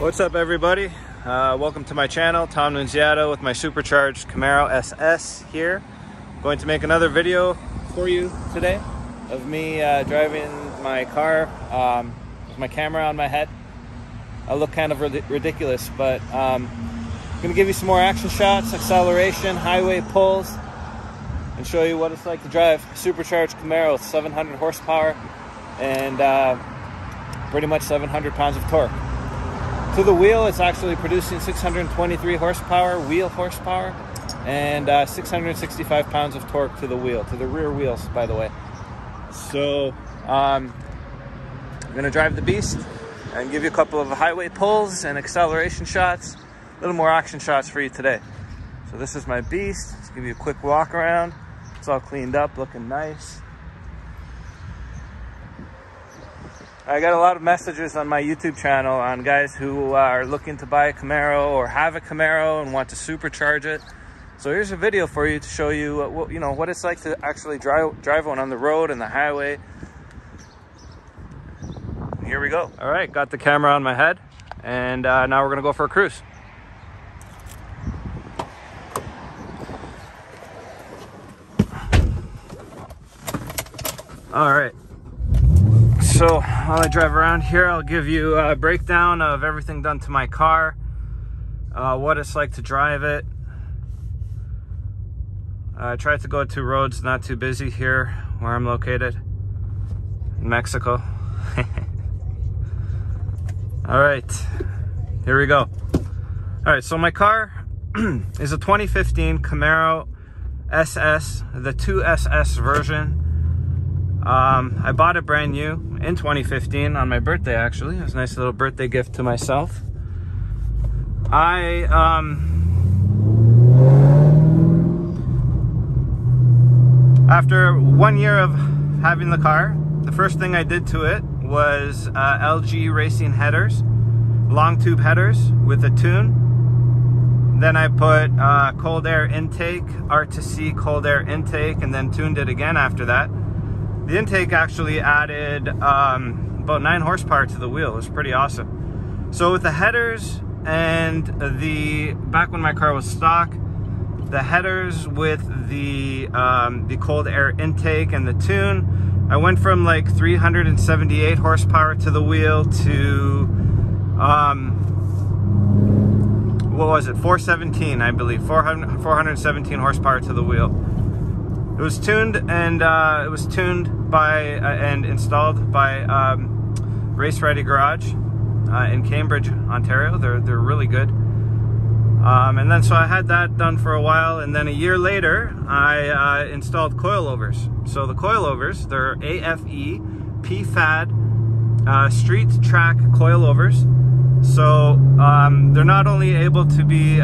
What's up, everybody? Welcome to my channel. Tom Nunziato with my supercharged Camaro SS here. Going to make another video for you today of me driving my car with my camera on my head. I look kind of ridiculous, but I'm gonna give you some more action shots, acceleration, highway pulls, and show you what it's like to drive a supercharged Camaro with 700 horsepower and pretty much 700 pounds of torque. To the wheel, it's actually producing 623 horsepower, wheel horsepower, and 665 pounds of torque to the wheel, to the rear wheels, by the way. So I'm gonna drive the beast and give you a couple of highway pulls and acceleration shots, a little more action shots for you today. So this is my beast. Let's give you a quick walk around. It's all cleaned up, looking nice. I got a lot of messages on my YouTube channel on guys who are looking to buy a Camaro or have a Camaro and want to supercharge it. So here's a video for you to show you what it's like to actually drive one on the road and the highway. Here we go. All right, got the camera on my head, and now we're gonna go for a cruise. All right. So while I drive around here, I'll give you a breakdown of everything done to my car, what it's like to drive it. I tried to go to roads not too busy here where I'm located, in Mexico. All right, here we go. All right, so my car is a 2015 Camaro SS, the 2SS version. I bought it brand new in 2015 on my birthday, actually. It was a nice little birthday gift to myself. After 1 year of having the car, the first thing I did to it was LG racing headers, long tube headers with a tune. Then I put cold air intake, R2C cold air intake, and then tuned it again after that. The intake actually added about 9 horsepower to the wheel. It was pretty awesome. So with the headers and back when my car was stock, the headers with the cold air intake and the tune, I went from like 378 horsepower to the wheel to what was it, 417, I believe, 417 horsepower to the wheel. It was tuned and and installed by Race Ready Garage in Cambridge, Ontario. They're really good. And then so I had that done for a while, and then a year later I installed coilovers. So the coilovers, they're AFE PFAD street track coilovers. So they're not only able to be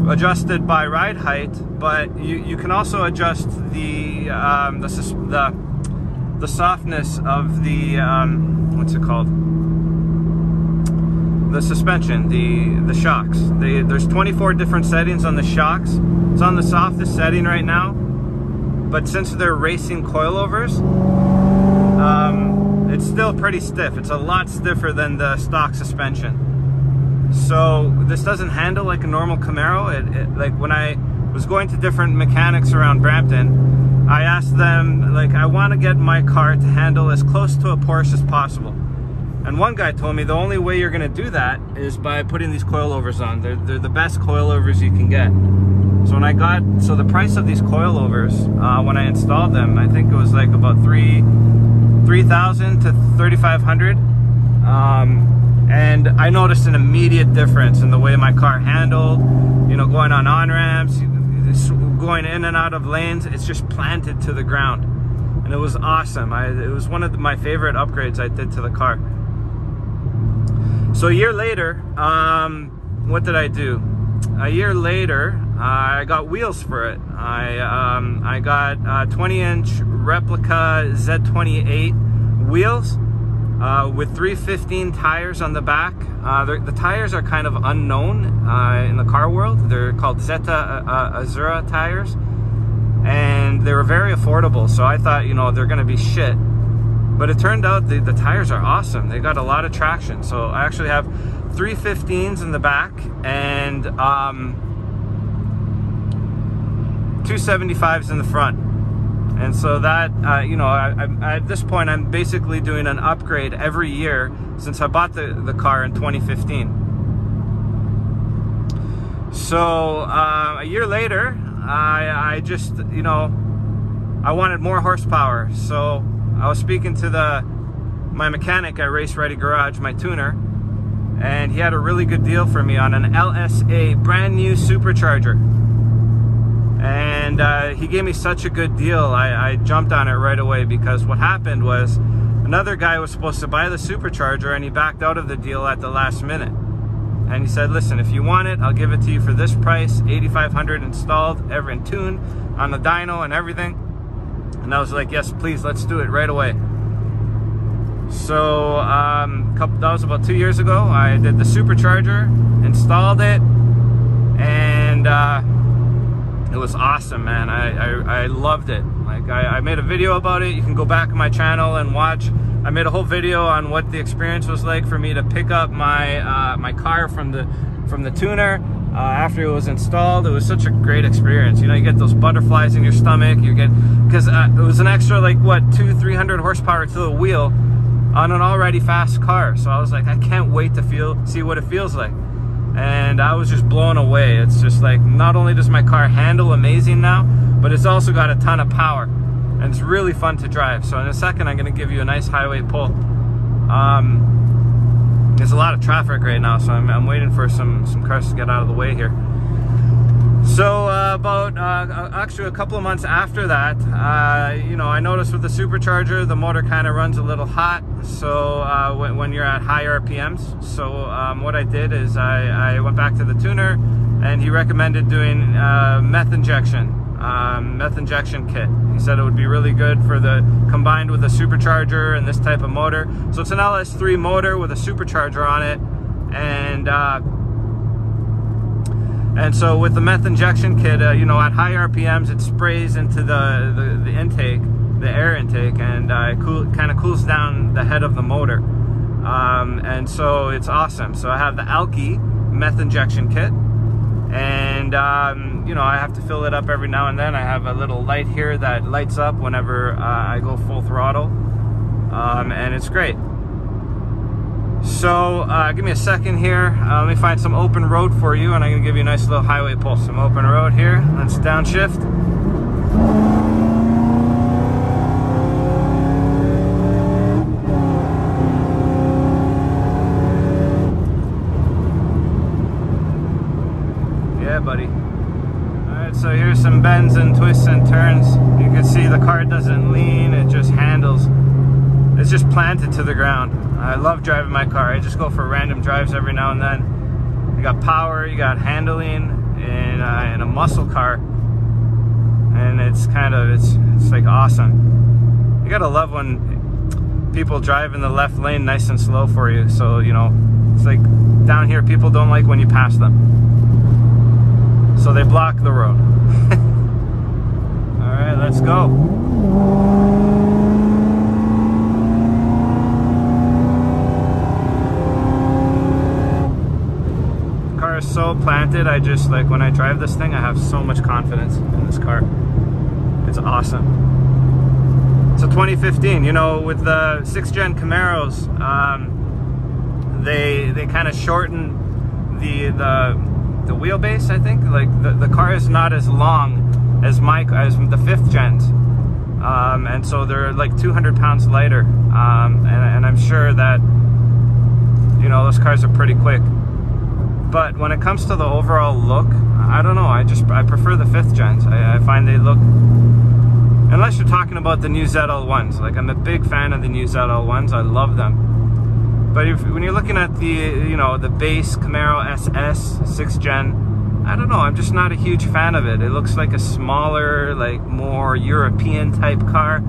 adjusted by ride height, but you can also adjust the softness of the what's it called, the suspension, the shocks. There's 24 different settings on the shocks. It's on the softest setting right now, but since they're racing coilovers, it's still pretty stiff. It's a lot stiffer than the stock suspension. So this doesn't handle like a normal Camaro. Like when I was going to different mechanics around Brampton, I asked them, like, I want to get my car to handle as close to a Porsche as possible. And one guy told me the only way you're going to do that is by putting these coilovers on. They're the best coilovers you can get. So the price of these coilovers, when I installed them, I think it was like about $3,000 to $3,500. And I noticed an immediate difference in the way my car handled, going on on-ramps, going in and out of lanes. It's just planted to the ground. And it was awesome. It was one of my favorite upgrades I did to the car. So a year later, what did I do? A year later, I got wheels for it. I got 20-inch replica Z28 wheels. With 315 tires on the back. The tires are kind of unknown in the car world. They're called Zeta Azura tires, and they were very affordable. So I thought, they're going to be shit. But it turned out the tires are awesome. They got a lot of traction. So I actually have 3 15s in the back and 2 75s in the front. And so that, you know, at this point, I'm basically doing an upgrade every year since I bought the car in 2015. So a year later, I just, you know, I wanted more horsepower. So I was speaking to my mechanic at Race Ready Garage, my tuner, and he had a really good deal for me on an LSA brand new supercharger. And he gave me such a good deal, I jumped on it right away, because what happened was another guy was supposed to buy the supercharger and he backed out of the deal at the last minute. And he said, listen, if you want it, I'll give it to you for this price, $8,500 installed, every in tune on the dyno and everything. And I was like, yes, please, let's do it right away. So that was about 2 years ago. I did the supercharger, installed it, and it was awesome, man. I loved it. Like I made a video about it. You can go back on my channel and watch. I made a whole video on what the experience was like for me to pick up my my car from the tuner after it was installed. It was such a great experience. You know, you get those butterflies in your stomach. You get, because it was an extra like what 200-300 horsepower to the wheel on an already fast car. So I was like, I can't wait to see what it feels like. And I was just blown away. It's just like, not only does my car handle amazing now, but it's also got a ton of power, and it's really fun to drive. So in a second, I'm going to give you a nice highway pull. There's a lot of traffic right now, so I'm waiting for some cars to get out of the way here. So about actually a couple of months after that, you know, I noticed with the supercharger, the motor kind of runs a little hot. So when you're at high RPMs, so what I did is I went back to the tuner, and he recommended doing meth injection kit. He said it would be really good for combined with a supercharger and this type of motor. So it's an LS3 motor with a supercharger on it, and so with the meth injection kit, you know, at high RPMs, it sprays into the intake, the air intake, and it kind of cools down the head of the motor. And so it's awesome. So I have the Alki meth injection kit, and you know, I have to fill it up every now and then. I have a little light here that lights up whenever I go full throttle, and it's great. So give me a second here. Let me find some open road for you, and I'm gonna give you a nice little highway pull. Some open road here. Let's downshift. Yeah, buddy. Alright, so here's some bends and twists and turns. You can see the car doesn't lean, it just handles. It's just planted to the ground. I love driving my car. I just go for random drives every now and then. You got power, you got handling, and a muscle car. And it's like awesome. You gotta love when people drive in the left lane nice and slow for you. So, you know, it's like down here, people don't like when you pass them. So they block the road. All right, let's go. So planted, I just, like, when I drive this thing, I have so much confidence in this car. It's awesome. So 2015, you know, with the 6th gen Camaros, they kind of shortened the wheelbase, I think. Like the car is not as long as the 5th gens, and so they're like 200 pounds lighter, and I'm sure that, you know, those cars are pretty quick. But when it comes to the overall look, I don't know, I prefer the 5th gens. I find they look, unless you're talking about the new ZL1s, like I'm a big fan of the new ZL1s, I love them. But when you're looking at the, you know, the base Camaro SS 6th gen, I don't know, I'm just not a huge fan of it. It looks like a smaller, like more European type car.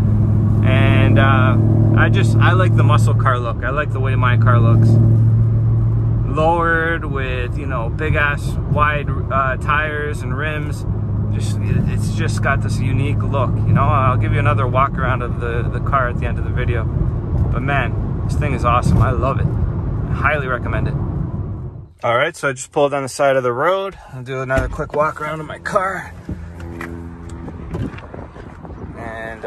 And I like the muscle car look. I like the way my car looks. Lowered with, you know, big ass wide tires and rims. It's just got this unique look, you know. I'll give you another walk around of the car at the end of the video. But man, this thing is awesome. I love it. I highly recommend it. All right, so I just pulled on the side of the road. I'll do another quick walk around in my car. And,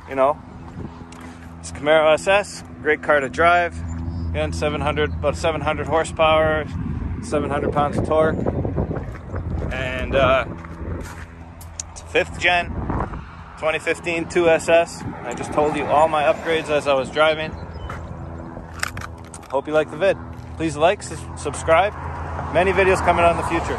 you know, it's Camaro SS, great car to drive. Again, about 700 horsepower, 700 pounds of torque. And it's a 5th gen, 2015 2SS. I just told you all my upgrades as I was driving. Hope you like the vid. Please like, subscribe. Many videos coming out in the future.